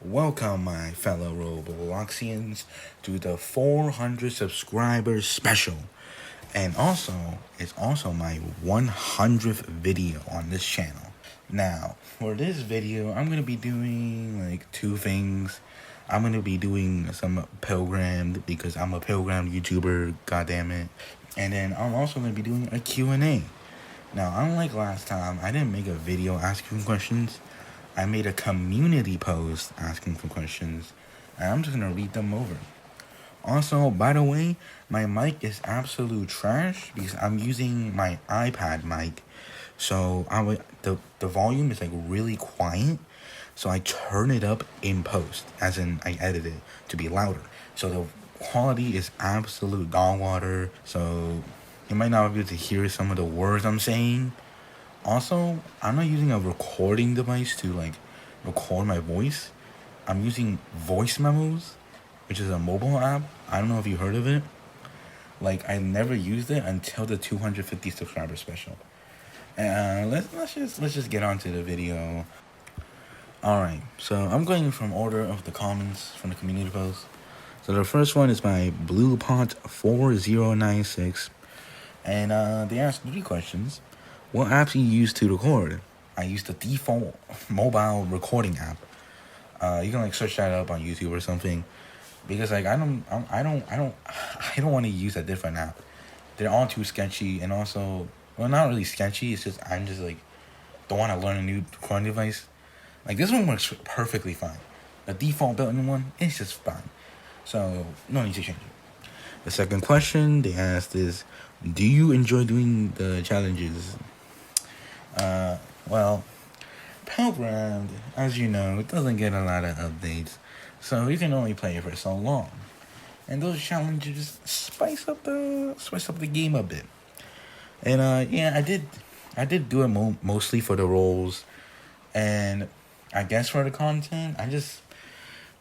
Welcome, my fellow Robloxians, to the 400 subscribers special. And also, it's also my 100th video on this channel. Now, for this video, I'm going to be doing like two things. I'm going to be doing some Pilgrammed because I'm a Pilgrammed YouTuber, goddammit. And then I'm also going to be doing a Q&A. Now, unlike last time, I didn't make a video asking questions. I made a community post asking for questions, and I'm just gonna read them over. Also, by the way, my mic is absolute trash because I'm using my iPad mic, so the volume is like really quiet, so I turn it up in post, as in I edit it to be louder. So the quality is absolute dog water, so you might not be able to hear some of the words I'm saying. Also, I'm not using a recording device to like record my voice. I'm using voice memos, which is a mobile app. I don't know if you heard of it. Like, I never used it until the 250 subscriber special. Let's just get on to the video. Alright, so I'm going from order of the comments from the community post. So the first one is by BluePot4096. And they asked 3 questions. What apps do you use to record? I use the default mobile recording app. You can like search that up on YouTube or something, because like I don't want to use a different app. They're all too sketchy, and also, well, not really sketchy. It's just I'm just like don't want to learn a new recording device. Like this one works perfectly fine. The default built-in one is just fine, so no need to change it. The second question they asked is, do you enjoy doing the challenges? Well, Pilgrammed, as you know, it doesn't get a lot of updates, so you can only play it for so long. And those challenges spice up the game a bit. And yeah, I did do it mostly for the roles, and I guess for the content, I just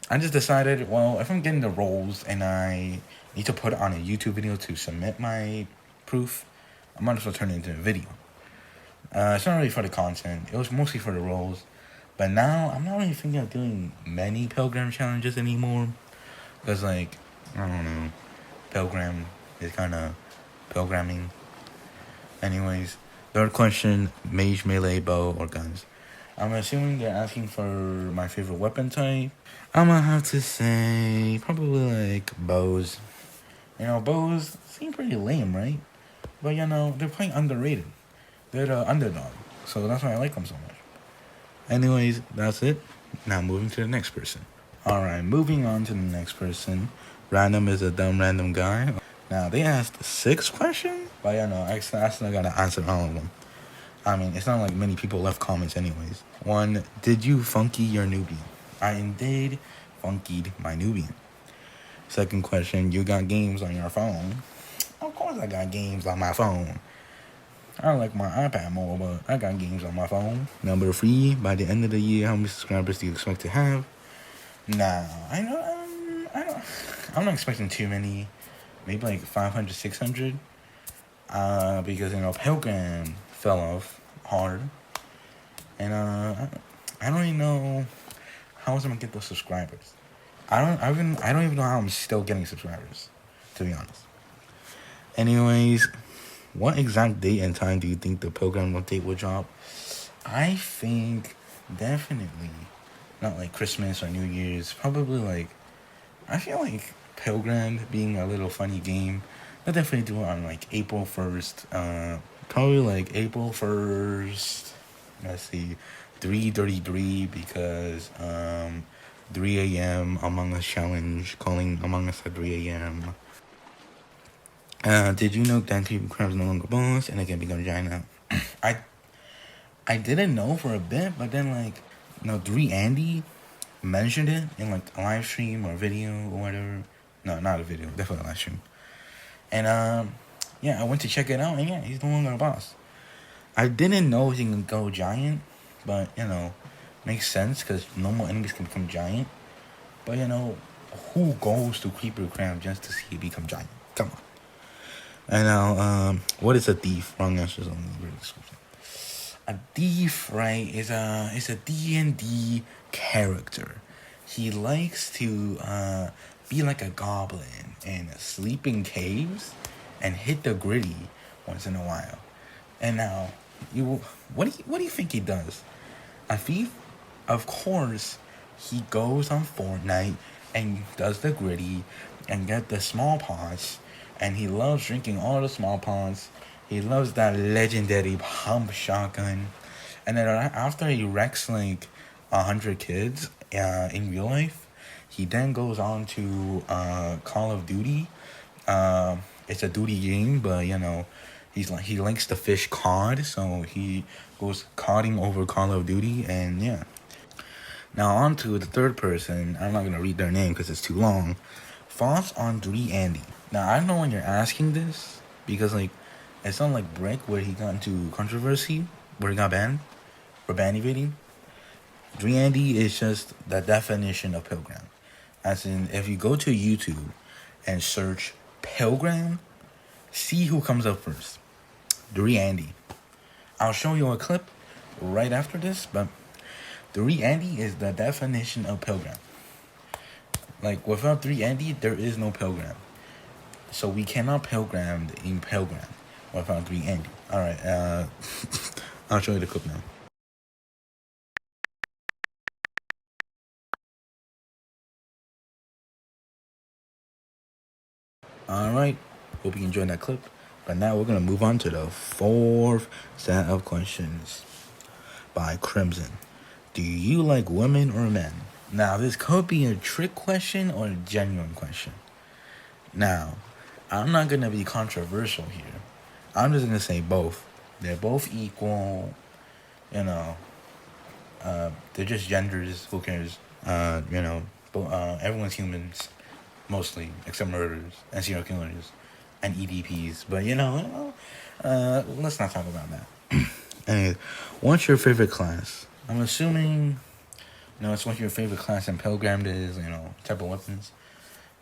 decided, well, if I'm getting the roles and I need to put it on a YouTube video to submit my proof, I might as well turn it into a video. It's not really for the content. It was mostly for the roles. But now, I'm not really thinking of doing many Pilgrim challenges anymore. Because, like, I don't know. Pilgrim is kind of pilgramming. Anyways, third question, mage, melee, bow, or guns. I'm assuming they're asking for my favorite weapon type. I'm gonna have to say probably, like, bows. You know, bows seem pretty lame, right? But, you know, they're playing underrated. They're the underdog, so that's why I like them so much. Anyways, that's it. Now moving to the next person. Alright, moving on to the next person. Random is a dumb random guy. Now, they asked 6 questions, but you know, I still gotta answer all of them. I mean, it's not like many people left comments anyways. 1, did you funky your Noobian? I indeed funkied my Noobian. Second question, you got games on your phone? Of course I got games on my phone. I like my iPad more, but I got games on my phone. Number 3, by the end of the year, how many subscribers do you expect to have? Nah, I'm not expecting too many. Maybe like 500, 600. Because, you know, Pilgrim fell off hard. And, I don't even know how I was gonna get those subscribers. I don't even know how I'm still getting subscribers, to be honest. Anyways, what exact date and time do you think the Pilgrim update will drop? I think definitely not like Christmas or New Year's. Probably like, I feel like Pilgrim being a little funny game, they'll definitely do it on like April 1st. Probably like April 1st. Let's see, 3:33 because 3 a.m. Among Us challenge, calling Among Us at 3 a.m. Did you know that Pilgram's no longer boss and it can become giant now? I didn't know for a bit, but then like, you know, 3 Andy mentioned it in like a live stream or video or whatever. No, not a video, definitely a live stream. And yeah, I went to check it out, and yeah, he's no longer a boss. I didn't know he can go giant, but you know, makes sense because normal enemies can become giant. But you know, who goes to Creeper Cram just to see it become giant? Come on. And now, what is a thief? Wrong answers only. A thief, right, is a D&D character. he likes to be like a goblin and sleep in caves and hit the gritty once in a while. And now, what do you think he does? A thief? Of course, he goes on Fortnite and does the gritty and get the small pots, and he loves drinking all the small pots. He loves that legendary pump shotgun, and then after he wrecks like 100 kids in real life, he then goes on to Call of Duty. It's a duty game, but he likes to fish cod, so he goes codding over Call of Duty, and yeah. Now on to the third person. I'm not gonna read their name because it's too long. Thoughts on 3Andy. Now I know when you're asking this because it's not like Brick where he got into controversy, where he got banned for ban evading. 3Andy is just the definition of Pilgrim. As in, if you go to YouTube and search Pilgrim, see who comes up first. 3Andy. I'll show you a clip right after this, but 3Andy is the definition of Pilgrim. Like, without 3Andy, there is no Pilgrim. So we cannot Pilgrim in Pilgrim without 3Andy. Alright, I'll show you the clip now. Alright, hope you enjoyed that clip. But now we're going to move on to the fourth set of questions by Crimson. Do you like women or men? Now, this could be a trick question or a genuine question. Now, I'm not going to be controversial here. I'm just going to say both. They're both equal. They're just genders. Who cares? Everyone's humans, mostly, except murderers and serial killers and EDPs. But, let's not talk about that. Anyway, what's your favorite class? I'm assuming, it's what your favorite class in Pilgrimmed is, type of weapons.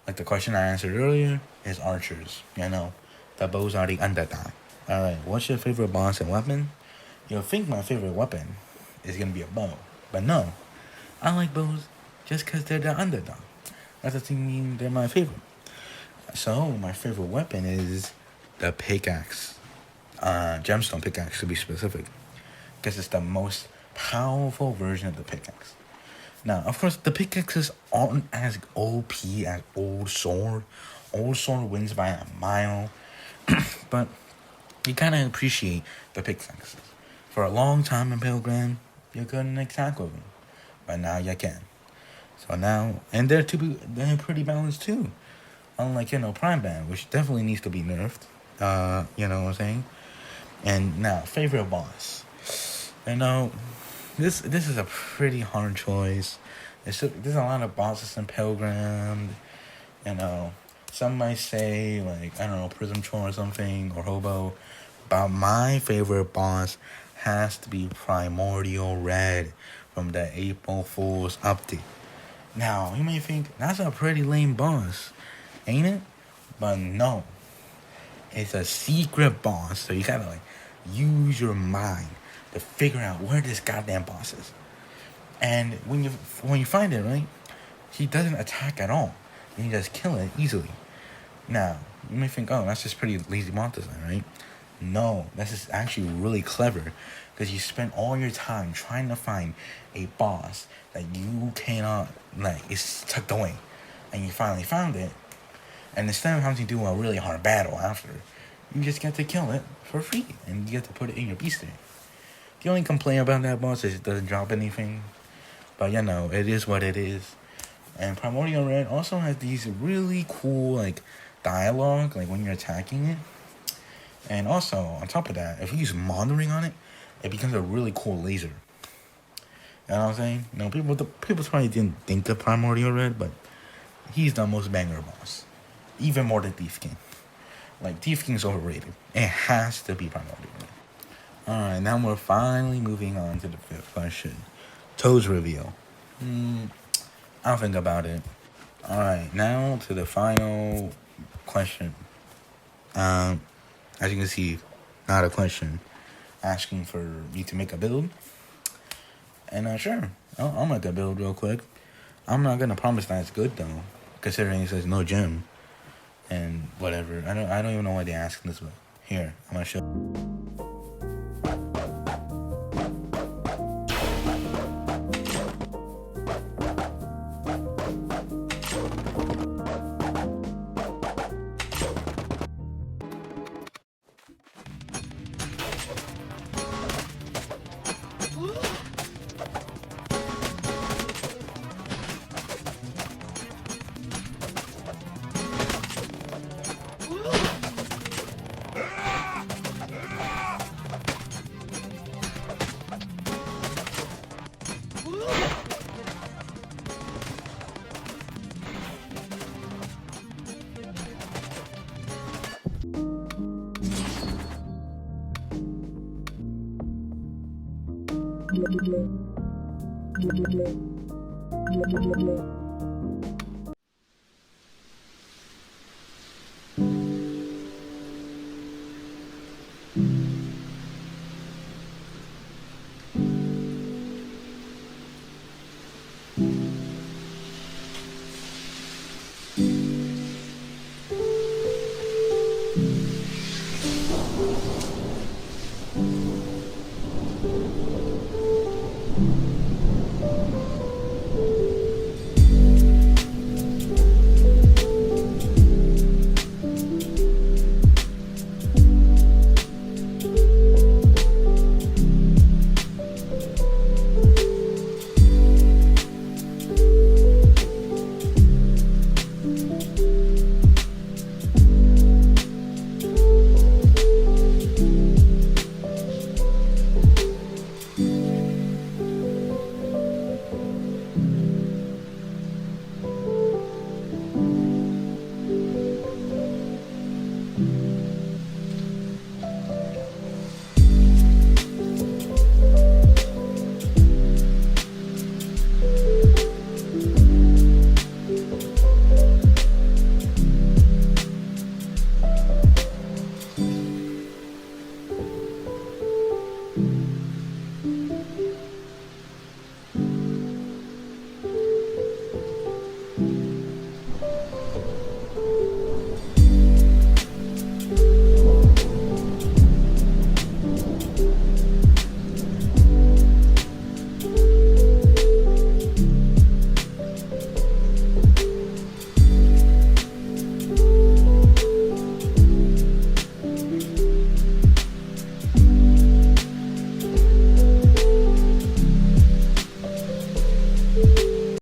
Like the question I answered earlier is archers, the bows are the underdog. Alright, what's your favorite boss and weapon? You'll think my favorite weapon is going to be a bow. But no, I like bows just because they're the underdog. That doesn't mean they're my favorite. So, my favorite weapon is the pickaxe. Gemstone pickaxe, to be specific. Because it's the most powerful version of the pickaxe. Now, of course, the pickaxes aren't as OP as Old Sword. Old Sword wins by a mile. But you kind of appreciate the pickaxes. For a long time in Pilgrim, you couldn't attack with them. But now you can. So now, and they're pretty balanced too. Unlike, Prime Band, which definitely needs to be nerfed. You know what I'm saying? And now, favorite boss. This is a pretty hard choice. There's a lot of bosses in Pilgrim. Some might say, Prism Troll or something, or Hobo. But my favorite boss has to be Primordial Red from the April Fool's update. Now, you may think, that's a pretty lame boss, ain't it? But no. It's a secret boss, so you gotta, use your mind to figure out where this goddamn boss is. And when you find it, right, he doesn't attack at all. And you just kill it easily. Now, you may think, oh, that's just pretty lazy boss design, right? No, this is actually really clever. Because you spend all your time trying to find a boss that you cannot, it's tucked away. And you finally found it. And instead of having to do a really hard battle after, you just get to kill it for free. And you get to put it in your beast there. The only complaint about that boss is it doesn't drop anything. But, it is what it is. And Primordial Red also has these really cool, dialogue, when you're attacking it. And also, on top of that, if you use monitoring on it, it becomes a really cool laser. You know what I'm saying? People probably didn't think of Primordial Red, but he's the most banger boss. Even more than Thief King. Thief King's overrated. It has to be Primordial Red. Alright, now we're finally moving on to the fifth question. Toad's reveal. I'll think about it. Alright, now to the final question. As you can see, not a question. Asking for me to make a build. And sure, I'll make a build real quick. I'm not gonna promise that it's good though, considering it says no gym and whatever. I don't even know why they're asking this, but here I'm gonna show.